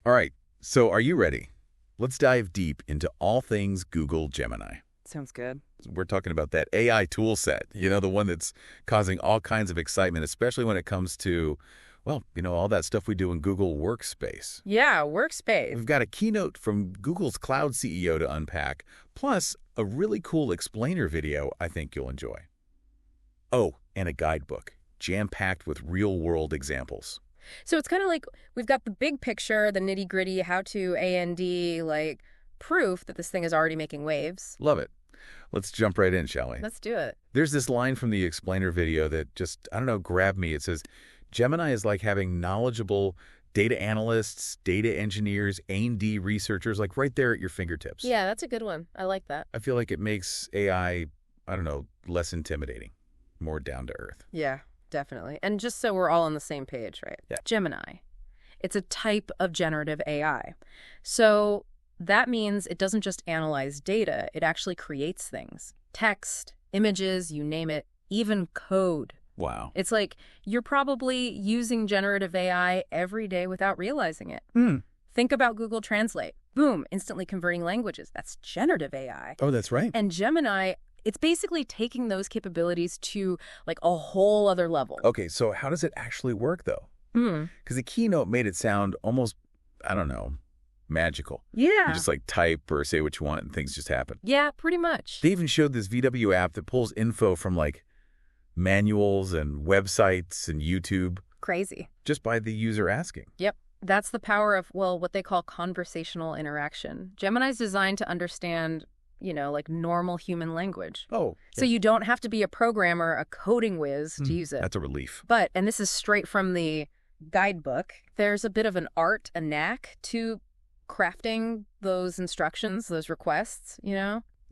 All right, so are you ready? Let's dive deep into all things Google Gemini. Sounds good. We're talking about that AI tool set, the one that's causing all kinds of excitement, especially when it comes to, well, all that stuff we do in Google Workspace. Yeah, workspace. We've got a keynote from Google's cloud CEO to unpack, plus a really cool explainer video I think you'll enjoy. Oh, and a guidebook, jam-packed with real-world examples. So it's kind of like we've got the big picture, the nitty-gritty, how-to, A&D, like proof that this thing is already making waves. Love it. Let's jump right in, shall we? Let's do it. There's this line from the explainer video that just, I don't know, grabbed me. It says, Gemini is like having knowledgeable data analysts, data engineers, A&D researchers, like right there at your fingertips. Yeah, that's a good one. I like that. I feel like it makes AI, I don't know, less intimidating, more down to earth. Yeah, definitely. And just so we're all on the same page, right? Yeah. Gemini. It's a type of generative AI. So that means it doesn't just analyze data, it actually creates things. Text, images, you name it, even code. Wow. It's like you're probably using generative AI every day without realizing it. Think about Google Translate. Boom, instantly converting languages. That's generative AI. Oh, that's right. And Gemini, it's basically taking those capabilities to like a whole other level. Okay, so how does it actually work, though? Because the keynote made it sound almost, I don't know, magical. Yeah. You just like type or say what you want and things just happen. Yeah, pretty much. They even showed this VW app that pulls info from like manuals and websites and YouTube Crazy. just by the user asking. Yep. That's the power of, well, what they call conversational interaction. Gemini's designed to understand, like normal human language. Oh. So you don't have to be a programmer, a coding whiz to use it. That's a relief. But, and this is straight from the guidebook, there's a bit of an art, a knack to crafting those instructions, those requests,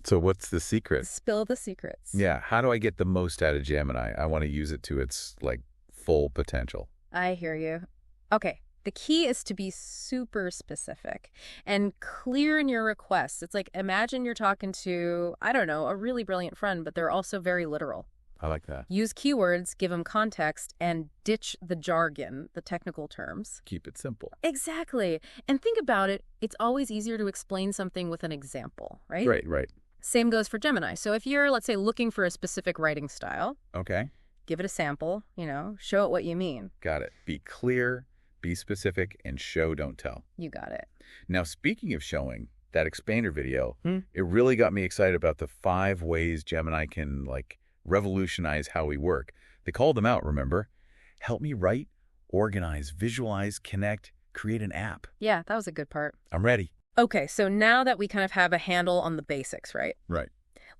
So what's the secret? Spill the secrets. Yeah, how do I get the most out of Gemini? I want to use it to its like full potential. I hear you. Okay. The key is to be super specific and clear in your requests. It's like, imagine you're talking to, I don't know, a really brilliant friend, but they're also very literal. I like that. Use keywords, give them context, and ditch the jargon, the technical terms. Keep it simple. Exactly. And think about it. It's always easier to explain something with an example, right? Right. Same goes for Gemini. So if you're, let's say, looking for a specific writing style, Okay. give it a sample, show it what you mean. Got it. Be clear, be specific, and show, don't tell. You got it. Now, speaking of showing, that expander video, it really got me excited about the 5 ways Gemini can, like, revolutionize how we work. They called them out, remember? Help me write, organize, visualize, connect, create an app. Yeah, that was a good part. I'm ready. Okay, so now that we kind of have a handle on the basics, right? Right.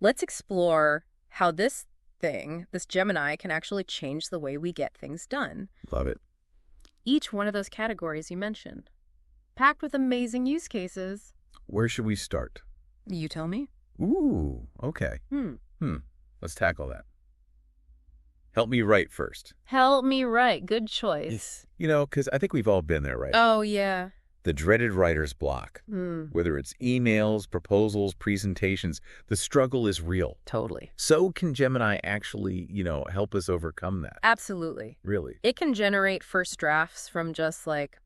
Let's explore how this Gemini, can actually change the way we get things done. Love it. Each one of those categories you mentioned, packed with amazing use cases. Where should we start? You tell me. Ooh, okay. Let's tackle that. Help me write first. Help me write. Good choice. Because I think we've all been there, right? Oh, yeah. The dreaded writer's block. Whether it's emails, proposals, presentations, the struggle is real. Totally. So can Gemini actually, help us overcome that? Absolutely. Really? It can generate first drafts from just like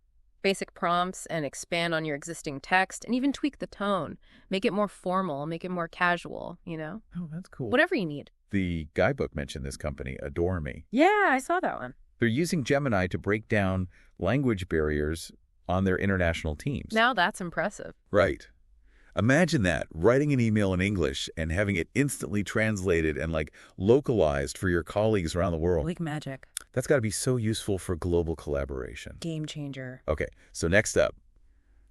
basic prompts and expand on your existing text and even tweak the tone, make it more formal, make it more casual, Oh, that's cool. Whatever you need. The guidebook mentioned this company, Adore Me. Yeah, I saw that one. They're using Gemini to break down language barriers on their international teams. Now that's impressive. Right. Imagine that, writing an email in English and having it instantly translated and like localized for your colleagues around the world. Like magic. That's got to be so useful for global collaboration. Game changer. Okay, so next up,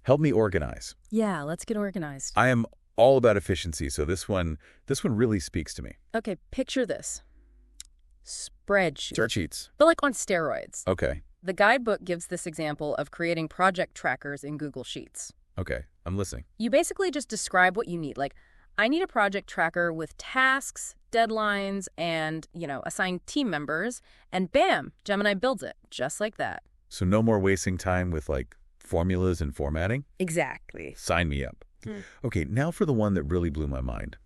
help me organize. Yeah, let's get organized. I am all about efficiency, so this one really speaks to me. Okay, picture this. Spreadsheet. Spreadsheets. But like on steroids. Okay. The guidebook gives this example of creating project trackers in Google Sheets. Okay, I'm listening. You basically just describe what you need. Like, I need a project tracker with tasks, deadlines, and, assigned team members. And bam, Gemini builds it just like that. So no more wasting time with like formulas and formatting? Exactly. Sign me up. Okay, now for the one that really blew my mind.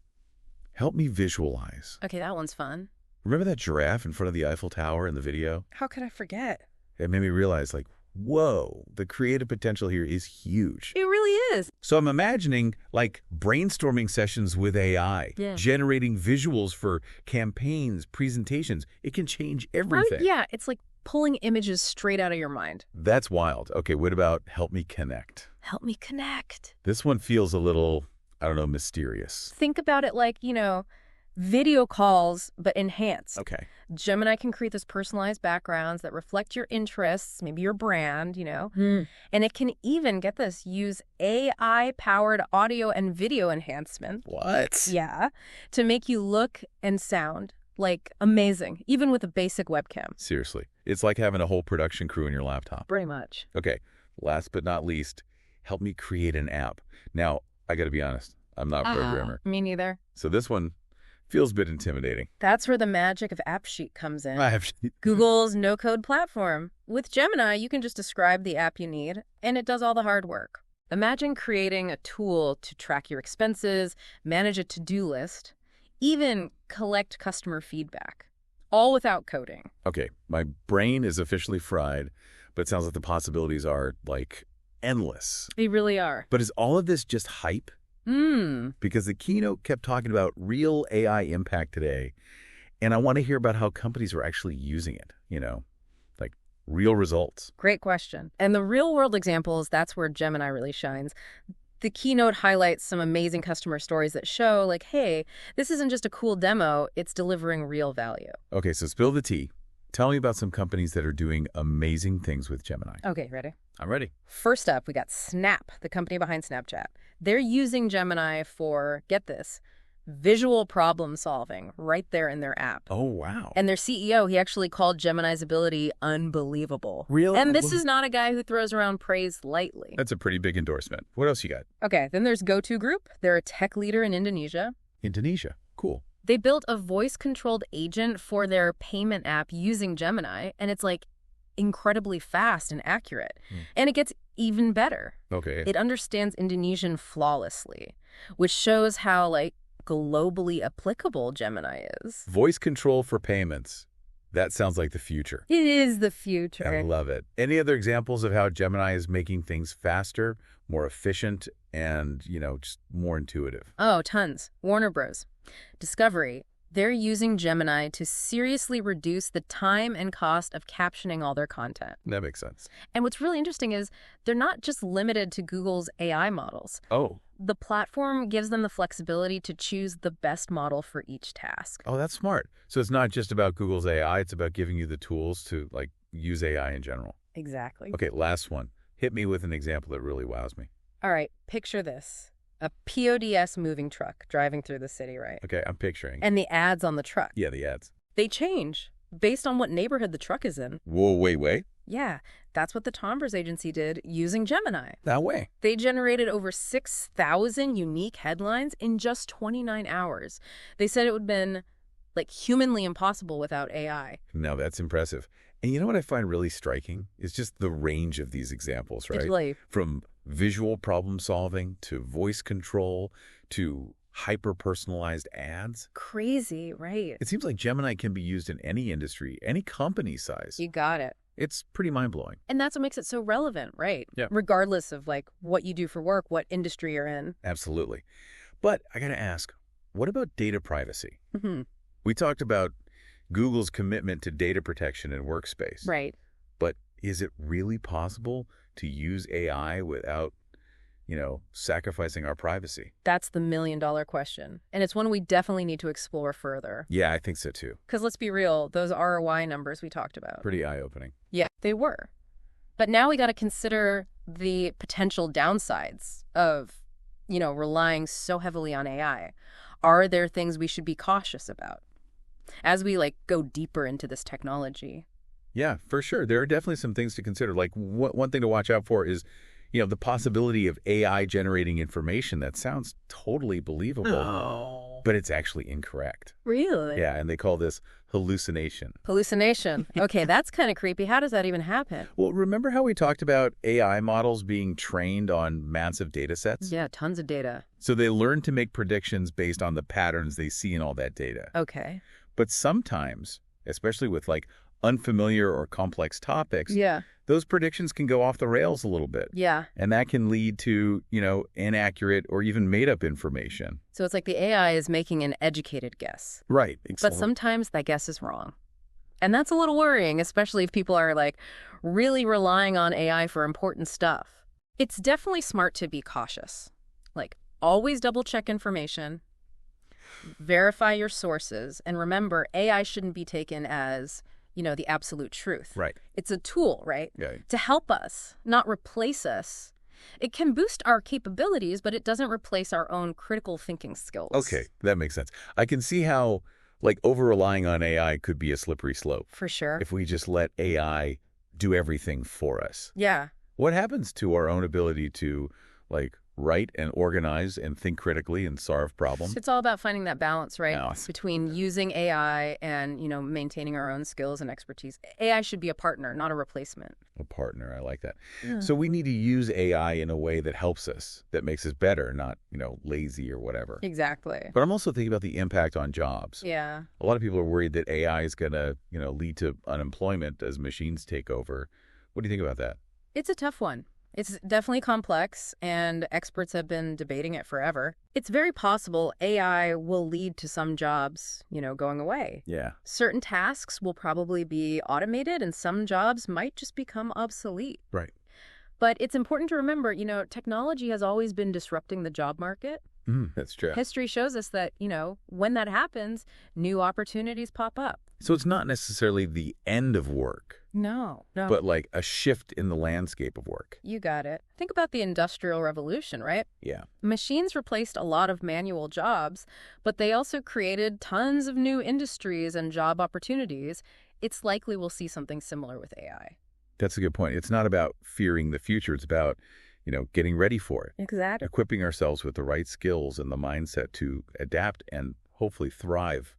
Help me visualize. Okay, that one's fun. Remember that giraffe in front of the Eiffel Tower in the video? How could I forget? It made me realize, like, Whoa, the creative potential here is huge. It really is. So I'm imagining like brainstorming sessions with AI, generating visuals for campaigns, presentations. It can change everything. Yeah, it's like pulling images straight out of your mind. That's wild. Okay, what about help me connect? Help me connect. This one feels a little, I don't know, mysterious. Think about it like, video calls, but enhanced. Okay. Gemini can create those personalized backgrounds that reflect your interests, maybe your brand, And it can even, get this, use AI-powered audio and video enhancement. What? Yeah, to make you look and sound like amazing, even with a basic webcam. Seriously. It's like having a whole production crew in your laptop. Pretty much. Okay, last but not least, help me create an app. Now, I got to be honest, I'm not a programmer. Me neither. So this one feels a bit intimidating. That's where the magic of AppSheet comes in. I have Google's no-code platform. With Gemini, you can just describe the app you need, and it does all the hard work. Imagine creating a tool to track your expenses, manage a to-do list, even collect customer feedback, all without coding. Okay, my brain is officially fried, but it sounds like the possibilities are, like, endless. They really are. But is all of this just hype? Because the keynote kept talking about real AI impact today, and I want to hear about how companies are actually using it, like real results. Great question. And the real-world examples, that's where Gemini really shines. The keynote highlights some amazing customer stories that show, like, hey, this isn't just a cool demo, it's delivering real value. Okay, so spill the tea. Tell me about some companies that are doing amazing things with Gemini. Okay, ready? I'm ready. First up, we got Snap, the company behind Snapchat. They're using Gemini for, get this, visual problem solving right there in their app. Oh, wow. And their CEO, he actually called Gemini's ability unbelievable. Really? And this is not a guy who throws around praise lightly. That's a pretty big endorsement. What else you got? Okay, then there's GoTo Group. They're a tech leader in Indonesia. Indonesia. Cool. They built a voice-controlled agent for their payment app using Gemini, and it's like incredibly fast and accurate. And it gets even better. Okay. It understands Indonesian flawlessly, which shows how, globally applicable Gemini is. Voice control for payments. That sounds like the future. It is the future. I love it. Any other examples of how Gemini is making things faster, more efficient, and, just more intuitive? Oh, tons. Warner Bros. Discovery. They're using Gemini to seriously reduce the time and cost of captioning all their content. That makes sense. And what's really interesting is they're not just limited to Google's AI models. Oh. The platform gives them the flexibility to choose the best model for each task. Oh, that's smart. So it's not just about Google's AI, it's about giving you the tools to, use AI in general. Exactly. Okay, last one. Hit me with an example that really wows me. All right, picture this. A PODS moving truck driving through the city, right? Okay, I'm picturing. And the ads on the truck. Yeah, the ads. They change based on what neighborhood the truck is in. Whoa, wait. Yeah, that's what the Tombers agency did using Gemini. That way. They generated over 6,000 unique headlines in just 29 hours. They said it would have been, humanly impossible without AI. Now, that's impressive. And you know what I find really striking? Is just the range of these examples, right? Really. From visual problem solving to voice control to hyper-personalized ads. Crazy, right? It seems like Gemini can be used in any industry, any company size. You got it. It's pretty mind-blowing. And that's what makes it so relevant, right? Yeah. Regardless of, what you do for work, what industry you're in. Absolutely. But I got to ask, what about data privacy? We talked about Google's commitment to data protection in workspace. Right. But is it really possible to use AI without, sacrificing our privacy? That's the million-dollar question. And it's one we definitely need to explore further. Yeah, I think so too. Because let's be real, those ROI numbers we talked about. Pretty eye-opening. Yeah, they were. But now we got to consider the potential downsides of, relying so heavily on AI. Are there things we should be cautious about as we, go deeper into this technology? Yeah, for sure. There are definitely some things to consider. One thing to watch out for is, the possibility of AI generating information that sounds totally believable, but it's actually incorrect. Really? Yeah, and they call this hallucination. Hallucination. Okay, that's kind of creepy. How does that even happen? Well, remember how we talked about AI models being trained on massive data sets? Yeah, tons of data. So they learn to make predictions based on the patterns they see in all that data. Okay. But sometimes, especially with unfamiliar or complex topics, Yeah. those predictions can go off the rails a little bit. Yeah. And that can lead to, inaccurate or even made-up information. So it's like the AI is making an educated guess. Right. But sometimes that guess is wrong. And that's a little worrying, especially if people are like really relying on AI for important stuff. It's definitely smart to be cautious. Like, always double check information, verify your sources, and remember, AI shouldn't be taken as, the absolute truth. Right. It's a tool, right? Yeah. To help us, not replace us. It can boost our capabilities, but it doesn't replace our own critical thinking skills. Okay, that makes sense. I can see how, over-relying on AI could be a slippery slope. For sure. If we just let AI do everything for us. Yeah. What happens to our own ability to, write and organize and think critically and solve problems? It's all about finding that balance, right? Balance. Between using AI and, maintaining our own skills and expertise. AI should be a partner, not a replacement. A partner, I like that. Yeah. So we need to use AI in a way that helps us, that makes us better, not, lazy or whatever. Exactly. But I'm also thinking about the impact on jobs. Yeah. A lot of people are worried that AI is going to, lead to unemployment as machines take over. What do you think about that? It's a tough one. It's definitely complex, and experts have been debating it forever. It's very possible AI will lead to some jobs, going away. Yeah. Certain tasks will probably be automated, and some jobs might just become obsolete. Right. But it's important to remember, technology has always been disrupting the job market. That's true. History shows us that, when that happens, new opportunities pop up. So it's not necessarily the end of work, No. but a shift in the landscape of work. You got it. Think about the Industrial Revolution, right? Yeah. Machines replaced a lot of manual jobs, but they also created tons of new industries and job opportunities. It's likely we'll see something similar with AI. That's a good point. It's not about fearing the future. It's about, getting ready for it. Exactly. Equipping ourselves with the right skills and the mindset to adapt and hopefully thrive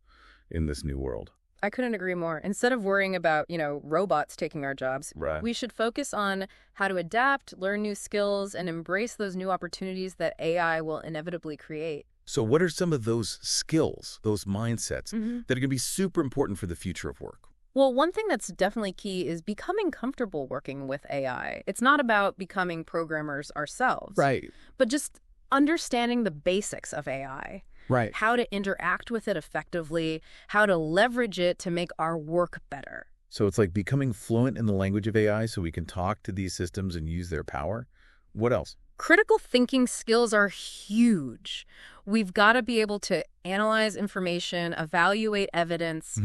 in this new world. I couldn't agree more. Instead of worrying about, robots taking our jobs, Right. we should focus on how to adapt, learn new skills, and embrace those new opportunities that AI will inevitably create. So what are some of those skills, those mindsets that are going to be super important for the future of work? Well, one thing that's definitely key is becoming comfortable working with AI. It's not about becoming programmers ourselves, Right. but just understanding the basics of AI. Right. How to interact with it effectively, how to leverage it to make our work better. So it's like becoming fluent in the language of AI so we can talk to these systems and use their power. What else? Critical thinking skills are huge. We've got to be able to analyze information, evaluate evidence,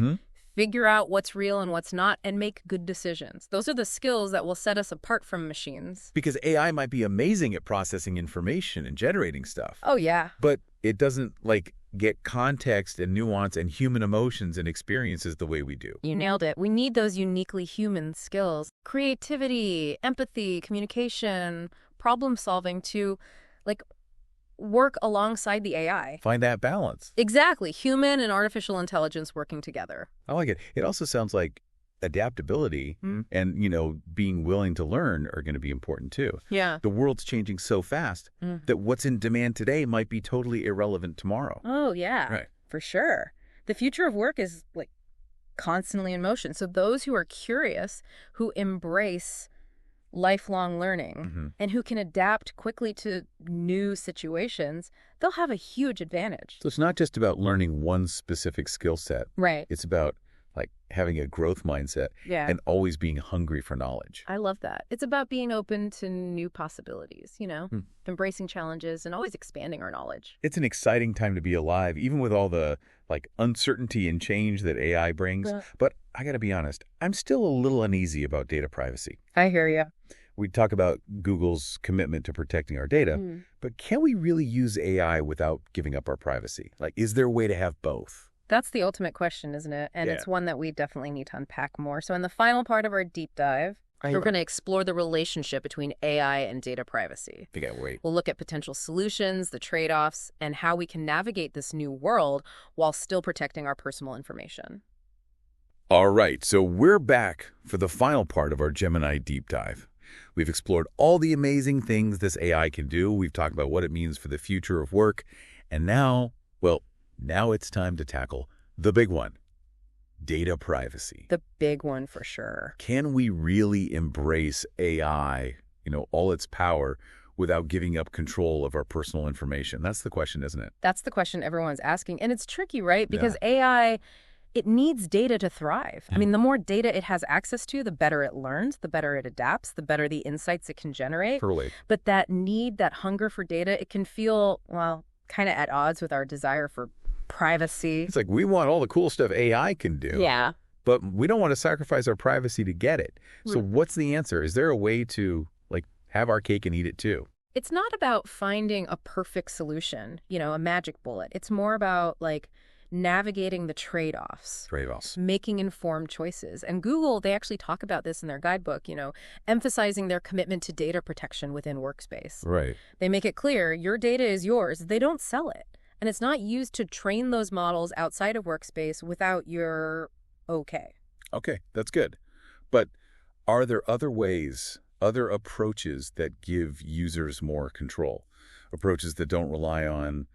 figure out what's real and what's not, and make good decisions. Those are the skills that will set us apart from machines. Because AI might be amazing at processing information and generating stuff. Oh, yeah. But it doesn't get context and nuance and human emotions and experiences the way we do. You nailed it. We need those uniquely human skills. Creativity, empathy, communication, problem solving to work alongside the AI. Find that balance. Exactly. Human and artificial intelligence working together. I like it. It also sounds like adaptability and, being willing to learn are going to be important too. Yeah. The world's changing so fast that what's in demand today might be totally irrelevant tomorrow. Oh, yeah. Right. For sure. The future of work is constantly in motion. So those who are curious, who embrace lifelong learning, and who can adapt quickly to new situations, they'll have a huge advantage. So it's not just about learning one specific skill set. Right. It's about having a growth mindset Yeah. and always being hungry for knowledge. I love that. It's about being open to new possibilities, embracing challenges and always expanding our knowledge. It's an exciting time to be alive, even with all the uncertainty and change that AI brings. Yeah. But I got to be honest, I'm still a little uneasy about data privacy. I hear you. We talk about Google's commitment to protecting our data, but can we really use AI without giving up our privacy? Is there a way to have both? That's the ultimate question, isn't it? And Yeah. it's one that we definitely need to unpack more. So in the final part of our deep dive, we're going to explore the relationship between AI and data privacy. I think I wait. We'll look at potential solutions, the trade-offs, and how we can navigate this new world while still protecting our personal information. All right, so we're back for the final part of our Gemini deep dive. We've explored all the amazing things this AI can do. We've talked about what it means for the future of work. And now it's time to tackle the big one, Data privacy. The big one for sure. Can we really embrace AI, all its power, without giving up control of our personal information? That's the question, isn't it? That's the question everyone's asking. And it's tricky, right? Because AI, it needs data to thrive. I mean, the more data it has access to, the better it learns, the better it adapts, the better the insights it can generate. Totally. But that need, that hunger for data, it can feel, well, kind of at odds with our desire for privacy. It's like we want all the cool stuff AI can do. Yeah. But we don't want to sacrifice our privacy to get it. So what's the answer? Is there a way to, have our cake and eat it too? It's not about finding a perfect solution, a magic bullet. It's more about, navigating the trade-offs. Trade-offs. Making informed choices. And Google, they actually talk about this in their guidebook, emphasizing their commitment to data protection within Workspace. Right. They make it clear your data is yours. They don't sell it. And it's not used to train those models outside of Workspace without your okay. Okay, that's good. But are there other ways, other approaches that give users more control? Approaches that don't rely on,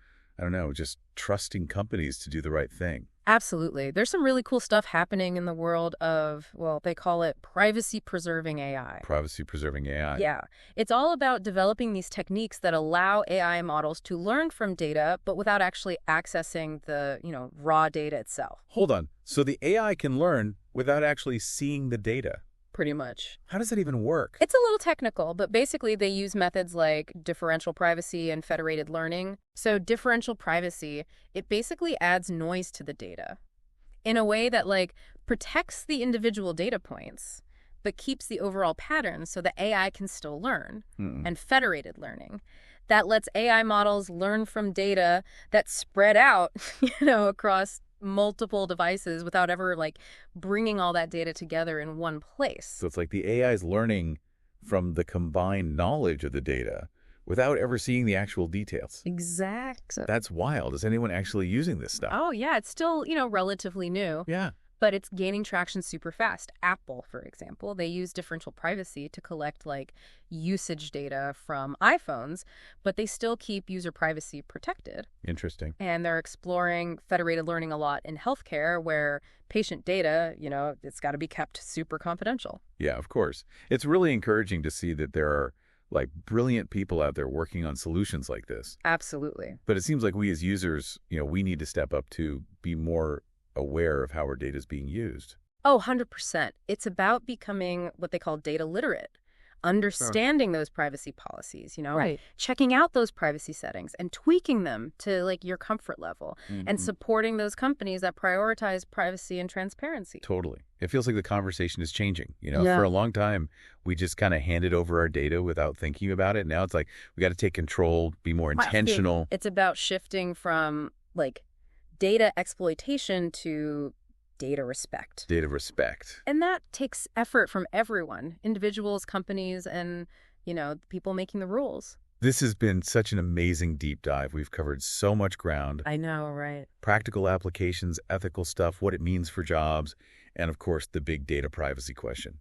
just trusting companies to do the right thing? Absolutely. There's some really cool stuff happening in the world of, well, they call it privacy-preserving AI. Privacy-preserving AI. Yeah. It's all about developing these techniques that allow AI models to learn from data, but without actually accessing the, raw data itself. Hold on. So the AI can learn without actually seeing the data? Pretty much. How does that even work? It's a little technical, but basically they use methods like differential privacy and federated learning. So differential privacy, it basically adds noise to the data in a way that protects the individual data points, but keeps the overall pattern so the AI can still learn. And federated learning, that lets AI models learn from data that's spread out, across multiple devices without ever bringing all that data together in one place. So it's like the AI is learning from the combined knowledge of the data without ever seeing the actual details. Exactly. That's wild. Is anyone actually using this stuff? Oh, yeah. It's still, relatively new. Yeah. But it's gaining traction super fast. Apple, for example, they use differential privacy to collect usage data from iPhones, but they still keep user privacy protected. Interesting. And they're exploring federated learning a lot in healthcare where patient data, it's got to be kept super confidential. Yeah, of course. It's really encouraging to see that there are brilliant people out there working on solutions like this. Absolutely. But it seems like we as users, we need to step up to be more aware of how our data is being used. Oh, 100%. It's about becoming what they call data literate, understanding those privacy policies, Right. checking out those privacy settings and tweaking them to your comfort level and supporting those companies that prioritize privacy and transparency. Totally. It feels like the conversation is changing. For a long time, we just kind of handed over our data without thinking about it. Now it's like we got to take control, be more intentional. It's about shifting from data exploitation to data respect. Data respect. And that takes effort from everyone, individuals, companies, and, people making the rules. This has been such an amazing deep dive. We've covered so much ground. I know, right? Practical applications, ethical stuff, what it means for jobs, and of course, the big data privacy question.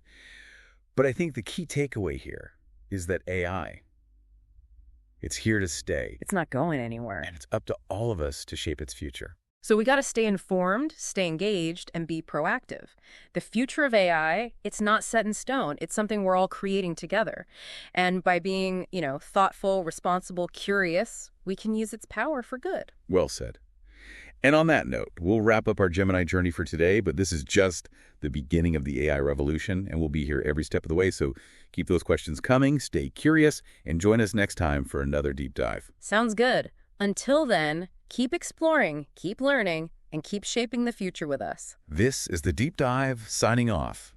But I think the key takeaway here is that AI, it's here to stay. It's not going anywhere. And it's up to all of us to shape its future. So we got to stay informed, stay engaged, and be proactive. The future of AI, it's not set in stone. It's something we're all creating together. And by being, thoughtful, responsible, curious, we can use its power for good. Well said. And on that note, we'll wrap up our Gemini journey for today, but this is just the beginning of the AI revolution, and we'll be here every step of the way. So keep those questions coming, stay curious, and join us next time for another deep dive. Sounds good. Until then, keep exploring, keep learning, and keep shaping the future with us. This is The Deep Dive, signing off.